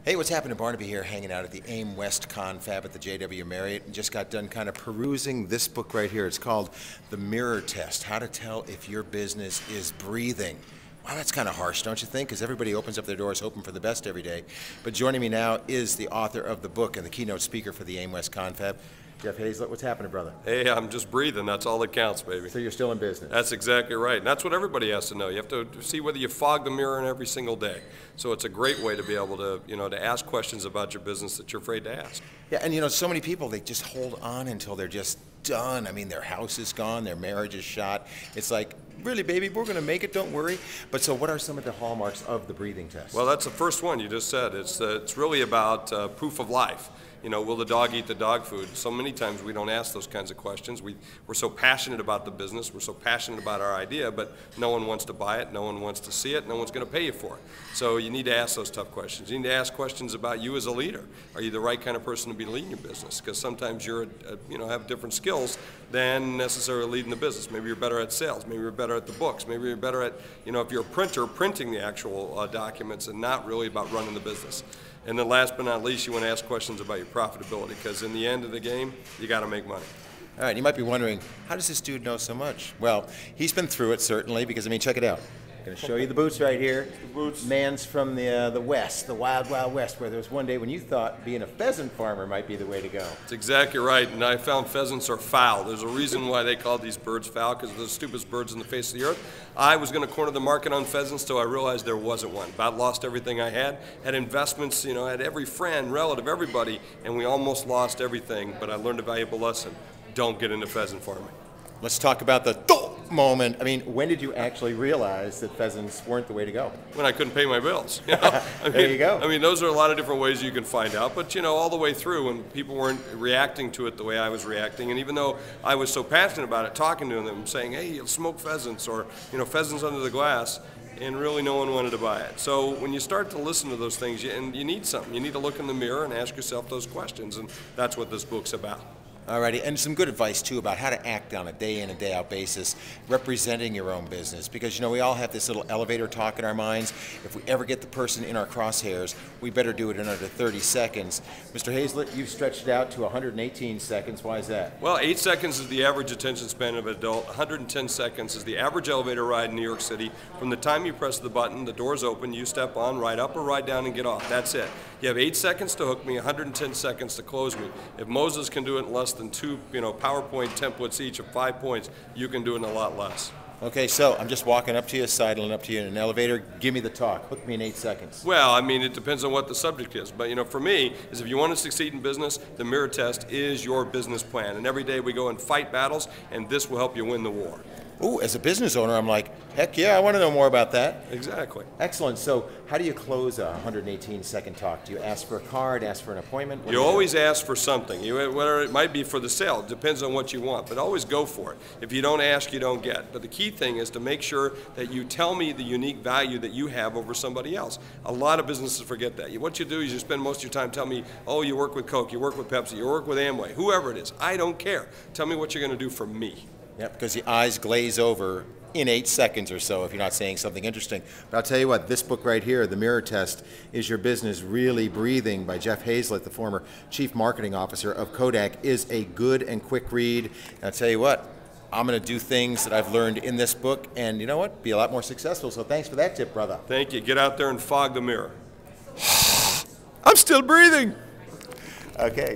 Hey, what's happening? Barnaby here, hanging out at the AIM West Confab at the JW Marriott, and just got done kind of perusing this book right here. It's called The Mirror Test, How to Tell If Your Business is Breathing. Wow, that's kind of harsh, don't you think? Because everybody opens up their doors hoping for the best every day. But joining me now is the author of the book and the keynote speaker for the AIM West Confab, Jeff Hazlett. What's happening, brother? Hey, I'm just breathing. That's all that counts, baby. So you're still in business? That's exactly right. And that's what everybody has to know. You have to see whether you fog the mirror in every single day. So it's a great way to be able to, to ask questions about your business that you're afraid to ask. Yeah, and so many people, they just hold on until they're just done. I mean, their house is gone, their marriage is shot. It's like, really, baby, we're going to make it, don't worry. But so what are some of the hallmarks of the breathing test? Well, that's the first one you just said. It's really about proof of life. Will the dog eat the dog food? So many times we don't ask those kinds of questions. We're so passionate about the business, we're so passionate about our idea, but no one wants to buy it, no one wants to see it, no one's going to pay you for it. So you need to ask those tough questions. You need to ask questions about you as a leader. Are you the right kind of person to be leading your business? Because sometimes you're, have different skills than necessarily leading the business. Maybe you're better at sales, maybe you're better at the books, maybe you're better at, if you're a printer, printing the actual documents and not really about running the business. And then last but not least, you want to ask questions about your profitability, because in the end of the game, you got to make money. All right, you might be wondering, how does this dude know so much? Well, he's been through it, certainly, because, check it out. I'm going to show you the boots right here. The boots. Man's from the West, the wild, wild West, where there was one day when you thought being a pheasant farmer might be the way to go. That's exactly right, and I found pheasants are foul. There's a reason why they call these birds foul, because they're the stupidest birds on the face of the earth. I was going to corner the market on pheasants till I realized there wasn't one. About lost everything I had investments, had every friend, relative, everybody, and we almost lost everything, but I learned a valuable lesson. Don't get into pheasant farming. Let's talk about the moment. When did you actually realize that pheasants weren't the way to go? When I couldn't pay my bills. There you go. Those are a lot of different ways you can find out, but all the way through, when people weren't reacting to it the way I was reacting, and even though I was so passionate about it, talking to them, saying, hey, you'll smoke pheasants, or pheasants under the glass, and really no one wanted to buy it. So when you start to listen to those things, and you need something. You need to look in the mirror and ask yourself those questions, and that's what this book's about. Alrighty, and some good advice too about how to act on a day in and day out basis, representing your own business. Because we all have this little elevator talk in our minds. If we ever get the person in our crosshairs, we better do it in under 30 seconds. Mr. Hazlett, you've stretched it out to 118 seconds. Why is that? Well, 8 seconds is the average attention span of an adult. 110 seconds is the average elevator ride in New York City. From the time you press the button, the doors open, you step on, ride up or ride down and get off. That's it. You have 8 seconds to hook me, 110 seconds to close me. If Moses can do it in less than 2 PowerPoint templates each of 5 points, you can do it in a lot less. Okay, so I'm just walking up to you, sidling up to you in an elevator. Give me the talk. Hook me in 8 seconds. Well, it depends on what the subject is. But, for me, is if you want to succeed in business, the mirror test is your business plan. And every day we go and fight battles, and this will help you win the war. Ooh, as a business owner, I'm like, heck yeah, I want to know more about that. Exactly. Excellent. So how do you close a 118-second talk? Do you ask for a card, ask for an appointment? You always ask for something. Whether it might be for the sale, it depends on what you want, but always go for it. If you don't ask, you don't get. But the key thing is to make sure that you tell me the unique value that you have over somebody else. A lot of businesses forget that. What you do is you spend most of your time telling me, oh, you work with Coke, you work with Pepsi, you work with Amway, whoever it is. I don't care. Tell me what you're going to do for me. Yeah, because the eyes glaze over in 8 seconds or so if you're not saying something interesting. But I'll tell you what, this book right here, The Mirror Test, Is Your Business Really Breathing, by Jeff Hazlett, the former Chief Marketing Officer of Kodak, is a good and quick read. And I'll tell you what, I'm going to do things that I've learned in this book and, you know what, be a lot more successful. So thanks for that tip, brother. Thank you. Get out there and fog the mirror. I'm still breathing. Okay.